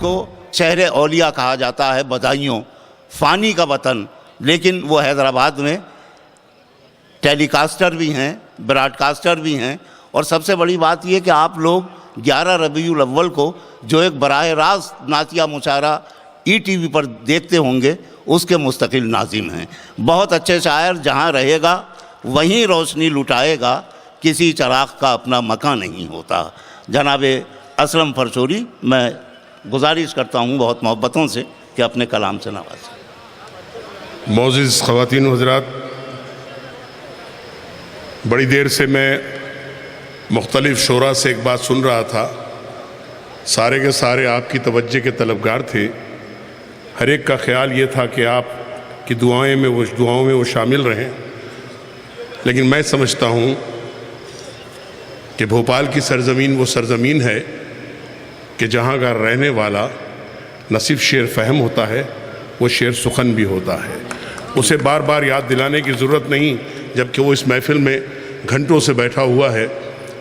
کو شہر اولیاء کہا جاتا ہے، بدایوں، فانی کا وطن، لیکن وہ حیدرآباد میں ٹیلی کاسٹر بھی ہیں، براڈ کاسٹر بھی ہیں، اور سب سے بڑی بات یہ کہ آپ لوگ 11 ربیع الاول کو جو ایک براہ راست نعتیہ مشاعرہ ای ٹی وی پر دیکھتے ہوں گے، اس کے مستقل ناظم ہیں۔ بہت اچھے شاعر، جہاں رہے گا وہیں روشنی لٹائے گا، کسی چراغ کا اپنا مکان نہیں ہوتا۔ جناب اسلم فرشوری، میں گزارش کرتا ہوں بہت محبتوں سے کہ اپنے کلام سے نوازیں۔ معزز خواتین و حضرات، بڑی دیر سے میں مختلف شعراء سے ایک بات سن رہا تھا، سارے کے سارے آپ کی توجہ کے طلبگار تھے، ہر ایک کا خیال یہ تھا کہ آپ کی دعاؤں میں وہ شامل رہیں، لیکن میں سمجھتا ہوں کہ بھوپال کی سرزمین وہ سرزمین ہے کہ جہاں کا رہنے والا نہ صرف شعر فہم ہوتا ہے، وہ شعر سخن بھی ہوتا ہے۔ اسے بار بار یاد دلانے کی ضرورت نہیں، جبکہ وہ اس محفل میں گھنٹوں سے بیٹھا ہوا ہے،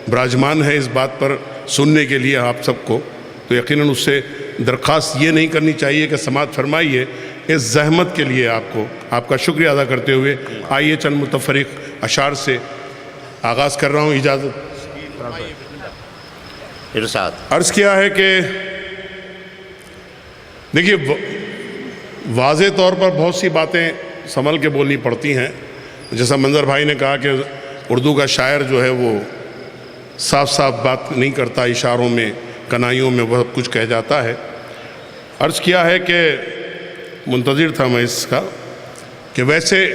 براجمان ہے اس بات پر سننے کے لیے آپ سب کو، تو یقیناً اس سے درخواست یہ نہیں کرنی چاہیے کہ سماعت فرمائیے۔ اس زحمت کے لیے آپ کا شکریہ ادا کرتے ہوئے آئیے چند متفرق اشعار سے آغاز کر رہا ہوں۔ اجازت ارشاد۔ عرض کیا ہے کہ دیکھیے، واضح طور پر بہت سی باتیں سنبھل کے بولنی پڑتی ہیں، جیسا منظر بھائی نے کہا کہ اردو کا شاعر جو ہے وہ صاف صاف بات نہیں کرتا، اشاروں میں، کنائیوں میں بہت کچھ کہہ جاتا ہے۔ عرض کیا ہے کہ منتظر تھا میں اس کا کہ ویسے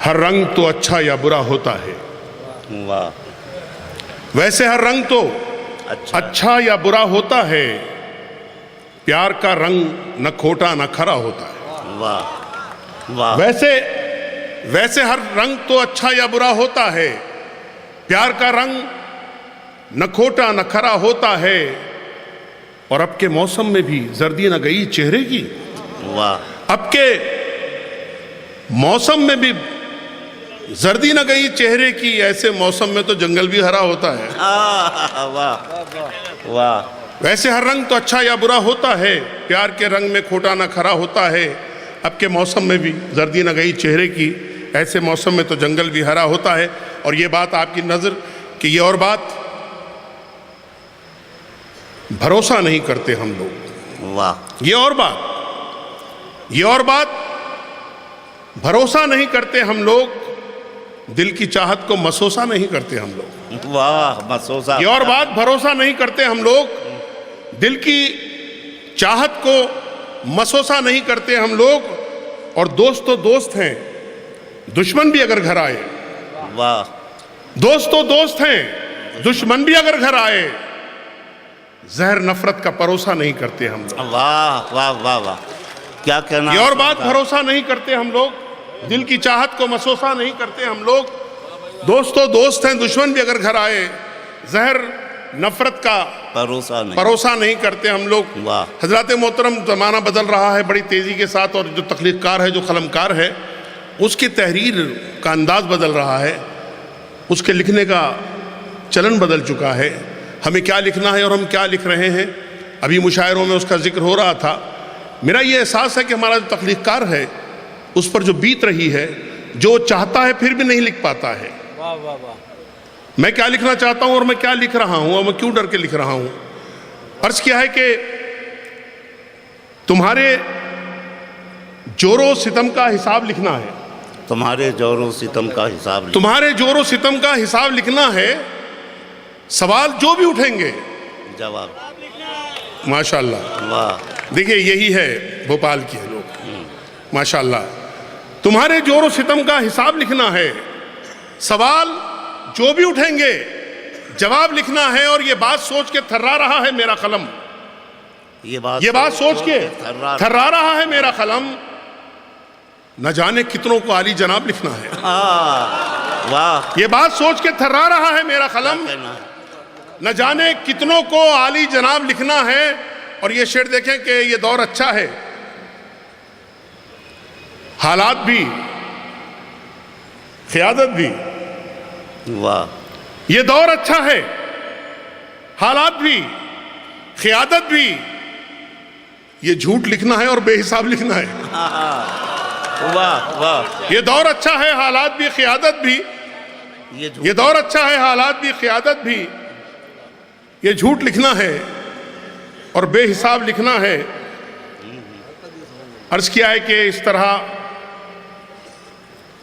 ہر رنگ تو اچھا یا برا ہوتا ہے، واہ، ویسے ہر رنگ تو اچھا یا برا ہوتا ہے، پیار کا رنگ نہ کھوٹا نہ کھرا ہوتا ہے۔ واہ واہ، ویسے ہر رنگ تو اچھا یا برا ہوتا ہے، پیار کا رنگ نہ کھوٹا نہ کھرا ہوتا ہے، اور اب کے موسم میں بھی زردی نہ گئی چہرے کی۔ واہ، اب کے موسم میں بھی زردی نہ گئی چہرے کی، ایسے موسم میں تو جنگل بھی ہرا ہوتا ہے۔ واہ واہ، ویسے ہر رنگ تو اچھا یا برا ہوتا ہے، پیار کے رنگ میں کھوٹا نہ کھرا ہوتا ہے، اب کے موسم میں بھی زردی نہ گئی چہرے کی، ایسے موسم میں تو جنگل بھی ہرا ہوتا ہے۔ اور یہ بات آپ کی نظر کہ یہ اور بات بھروسہ نہیں کرتے ہم لوگ، واہ، یہ اور بات بھروسہ نہیں کرتے ہم لوگ، دل کی چاہت کو مسوسہ نہیں کرتے ہم لوگ۔ واہ، مسوسہ، یہ اور بات بھروسہ نہیں کرتے ہم لوگ، دل کی چاہت کو مسوسہ نہیں کرتے ہم لوگ، اور دوست تو دوست ہیں، دشمن بھی اگر گھر آئے، واہ، دوست تو دوست ہیں، دشمن بھی اگر گھر آئے، زہر نفرت کا پروسہ نہیں کرتے ہم لوگ۔ واہ واہ واہ واہ، کیا کہنا۔ یہ اور بات بھروسہ نہیں کرتے ہم لوگ، دل کی چاہت کو مسوسہ نہیں کرتے ہم لوگ، دوست تو دوست ہیں، دشمن بھی اگر گھر آئے، زہر نفرت کا پروسہ نہیں کرتے ہم لوگ۔ واہ، حضرات محترم، زمانہ بدل رہا ہے بڑی تیزی کے ساتھ، اور جو تخلیق کار ہے، جو قلمکار ہے، اس کی تحریر کا انداز بدل رہا ہے، اس کے لکھنے کا چلن بدل چکا ہے۔ ہمیں کیا لکھنا ہے اور ہم کیا لکھ رہے ہیں، ابھی مشاعروں میں اس کا ذکر ہو رہا تھا۔ میرا یہ احساس ہے کہ ہمارا جو تخلیق کار ہے، اس پر جو بیت رہی ہے، جو چاہتا ہے پھر بھی نہیں لکھ پاتا ہے۔ میں کیا لکھنا چاہتا ہوں اور میں کیا لکھ رہا ہوں، اور میں کیوں ڈر کے لکھ رہا ہوں۔ عرض کیا ہے کہ تمہارے جور و ستم کا حساب لکھنا ہے، تمہارے جور و ستم کا حساب، تمہارے جور و ستم کا حساب لکھنا ہے، سوال جو بھی اٹھیں گے جواب۔ ماشاءاللہ، واہ، دیکھیں یہی ہے بھوپال کے لوگ، ماشاءاللہ۔ تمہارے جور و ستم کا حساب لکھنا ہے، سوال جو بھی اٹھیں گے جواب لکھنا ہے، اور یہ بات سوچ کے تھرا رہا ہے میرا قلم، یہ بات سوچ کے تھرا رہا ہے میرا قلم، نہ جانے کتنوں کو عالی جناب لکھنا ہے۔ واہ، یہ بات سوچ کے تھرا رہا ہے میرا قلم، نہ جانے کتنوں کو عالی جناب لکھنا ہے۔ اور یہ شعر دیکھیں کہ یہ دور اچھا ہے، حالات بھی، قیادت بھی، واہ، یہ دور اچھا ہے، حالات بھی، قیادت بھی یہ جھوٹ لکھنا ہے اور بے حساب لکھنا ہے. واہ واہ. یہ دور اچھا ہے حالات بھی قیادت بھی. یہ دور اچھا ہے حالات بھی قیادت بھی. یہ جھوٹ لکھنا ہے اور بے حساب لکھنا ہے. عرض کیا ہے کہ اس طرح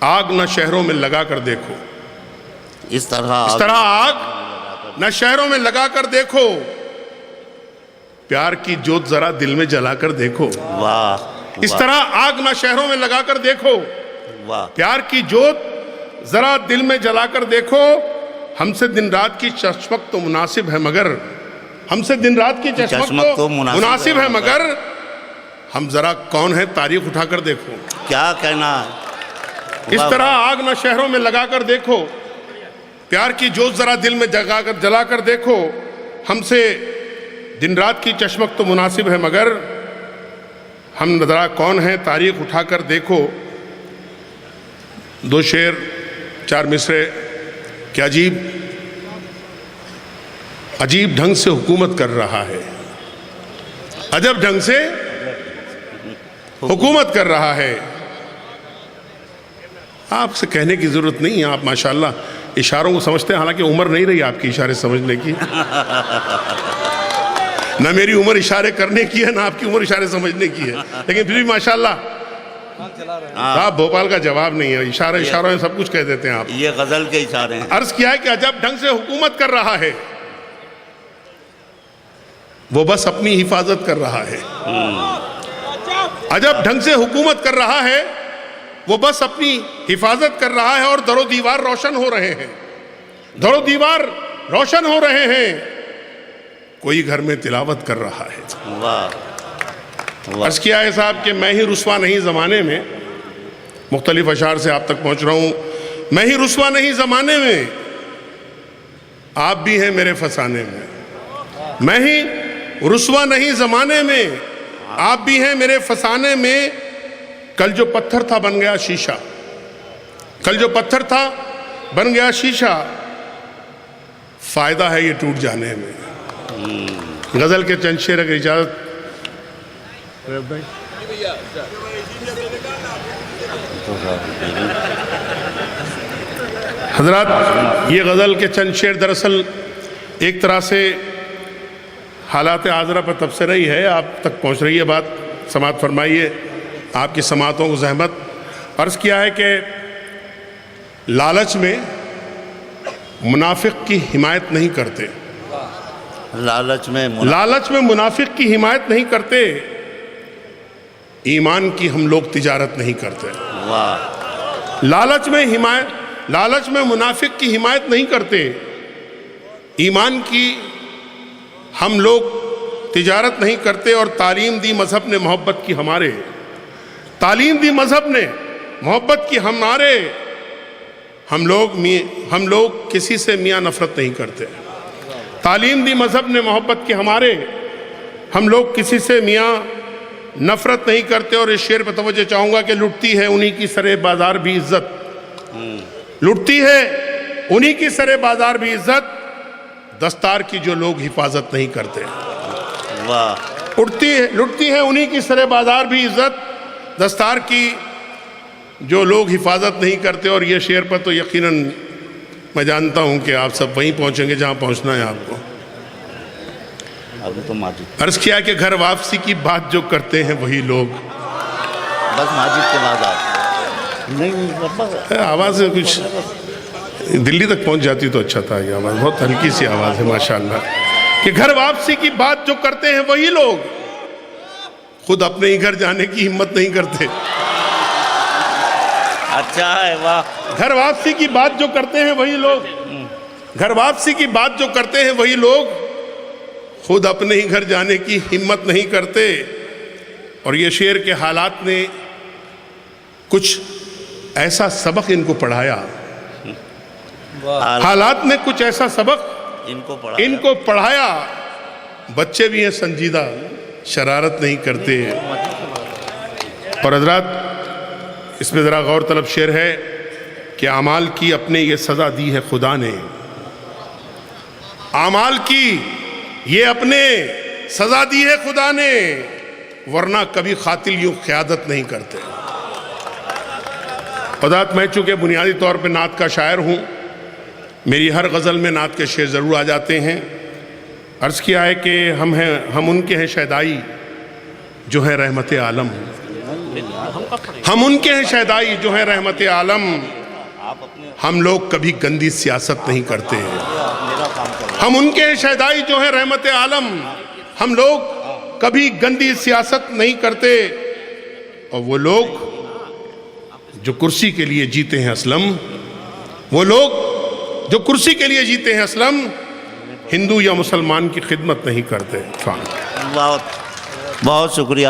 آگ نہ شہروں میں لگا کر دیکھو. اس طرح آگ نہ شہروں میں لگا کر دیکھو. پیار کی جوت ذرا دل میں جلا کر دیکھو. واہ. اس طرح آگ نہ شہروں میں لگا کر دیکھو. واہ. پیار کی جوت ذرا دل میں جلا کر دیکھو. ہم سے دن رات کی چشمک تو مناسب ہے مگر ہم سے دن رات کی چشمک تو مناسب ہے مگر ہم ذرا کون ہیں تاریخ اٹھا کر دیکھو. کیا کہنا. اس طرح آگ نہ شہروں میں لگا کر دیکھو. پیار کی جوت ذرا دل میں جلا کر دیکھو. ہم سے دن رات کی چشمک تو مناسب ہے مگر ہم ذرا کون ہیں تاریخ اٹھا کر دیکھو. دو شعر 4 مصرے کہ عجیب ڈھنگ سے حکومت کر رہا ہے. عجب ڈھنگ سے حکومت کر رہا ہے. آپ سے کہنے کی ضرورت نہیں ہے. آپ ماشاءاللہ اشاروں کو سمجھتے ہیں. حالانکہ عمر نہیں رہی آپ کی اشارے سمجھنے کی. نہ میری عمر اشارے کرنے کی ہے نہ آپ کی عمر اشارے سمجھنے کی ہے. لیکن پھر بھی ماشاءاللہ آپ بھوپال کا جواب نہیں ہے. اشاروں میں سب کچھ کہہ دیتے ہیں آپ. یہ غزل کے اشارے ہیں. عرض کیا ہے کہ عجب ڈھنگ سے حکومت کر رہا ہے. وہ بس اپنی حفاظت کر رہا ہے. عجب ڈھنگ سے حکومت کر رہا ہے. وہ بس اپنی حفاظت کر رہا ہے. اور در و دیوار روشن ہو رہے ہیں. در و دیوار روشن ہو رہے ہیں. کوئی گھر میں تلاوت کر رہا ہے. واہ. عرض کیا ہے صاحب کہ میں ہی رسوا نہیں زمانے میں. مختلف اشعار سے آپ تک پہنچ رہا ہوں. میں ہی رسوا نہیں زمانے میں آپ بھی ہیں میرے فسانے میں. میں ہی رسوا نہیں زمانے میں آپ بھی ہیں میرے فسانے میں. کل جو پتھر تھا بن گیا شیشہ. کل جو پتھر تھا بن گیا شیشہ. فائدہ ہے یہ ٹوٹ جانے میں. غزل کے چند شعر اگر اجازت. حضرات یہ غزل کے چند شعر دراصل ایک طرح سے حالات حاضرہ پر تبصرہ ہی ہے. آپ تک پہنچ رہی ہے بات. سماعت فرمائیے. آپ کی سماعتوں کو زحمت. عرض کیا ہے کہ لالچ میں منافق کی حمایت نہیں کرتے. لالچ میں منافق کی حمایت نہیں کرتے. ایمان کی ہم لوگ تجارت نہیں کرتے. واہ. لالچ میں منافق کی حمایت نہیں کرتے. ایمان کی ہم لوگ تجارت نہیں کرتے. اور تعلیم دی مذہب نے محبت کی ہمارے. تعلیم دی مذہب نے محبت کی ہمارے. ہم لوگ کسی سے میاں نفرت نہیں کرتے. تعلیم دی مذہب نے محبت کی ہمارے. ہم لوگ کسی سے میاں نفرت نہیں کرتے. اور اس شعر پہ توجہ چاہوں گا کہ لٹتی ہے انہی کی سرے بازار بھی عزت. لٹتی ہے انہی کی سرے بازار بھی عزت. دستار کی جو لوگ حفاظت نہیں کرتے. واہ. لٹتی ہے انہی کی سرے بازار بھی عزت. دستار کی جو لوگ حفاظت نہیں کرتے. اور یہ شعر پر تو یقیناً میں جانتا ہوں کہ آپ سب وہیں پہنچیں گے جہاں پہنچنا ہے آپ کو. ابھی تو ماجد. عرض کیا کہ گھر واپسی کی بات جو کرتے ہیں وہی لوگ. بس ماجد کے بعد آپ نہیں. آواز کچھ دلی تک پہنچ جاتی تو اچھا تھا. یہ آواز بہت ہلکی سی آواز ہے ماشاءاللہ. کہ گھر واپسی کی بات جو کرتے ہیں وہی لوگ خود اپنے ہی گھر جانے کی ہمت نہیں کرتے. اچھا ہے. واہ. گھر واپسی کی بات جو کرتے ہیں وہی لوگ. گھر واپسی کی بات جو کرتے ہیں وہی لوگ خود اپنے ہی گھر جانے کی ہمت نہیں کرتے. اور یہ شعر کے حالات نے کچھ ایسا سبق ان کو پڑھایا. حالات نے کچھ ایسا سبق ان کو پڑھایا. بچے بھی ہیں سنجیدہ شرارت نہیں کرتے. اور حضرات اس میں ذرا غور طلب شعر ہے کہ اعمال کی اپنے یہ سزا دی ہے خدا نے. اعمال کی یہ اپنے سزا دی ہے خدا نے، ورنہ کبھی قاتل یوں قیادت نہیں کرتے۔ خدات میں چونکہ بنیادی طور پہ نعت کا شاعر ہوں، میری ہر غزل میں نعت کے شعر ضرور آ جاتے ہیں۔ عرض کیا ہے کہ ہم ان کے ہیں شیدائی جو ہے رحمت عالم، ہم ان کے ہیں شیدائی جو ہے رحمت عالم، ہم لوگ کبھی گندی سیاست نہیں کرتے۔ ہم ان کے ہیں شیدائی جو ہے رحمت عالم، ہم لوگ کبھی گندی سیاست نہیں کرتے۔ اور وہ لوگ جو کرسی کے لیے جیتے ہیں اسلم، وہ لوگ جو کرسی کے لیے جیتے ہیں اسلم، ہندو یا مسلمان کی خدمت نہیں کرتے۔ بہت بہت شکریہ۔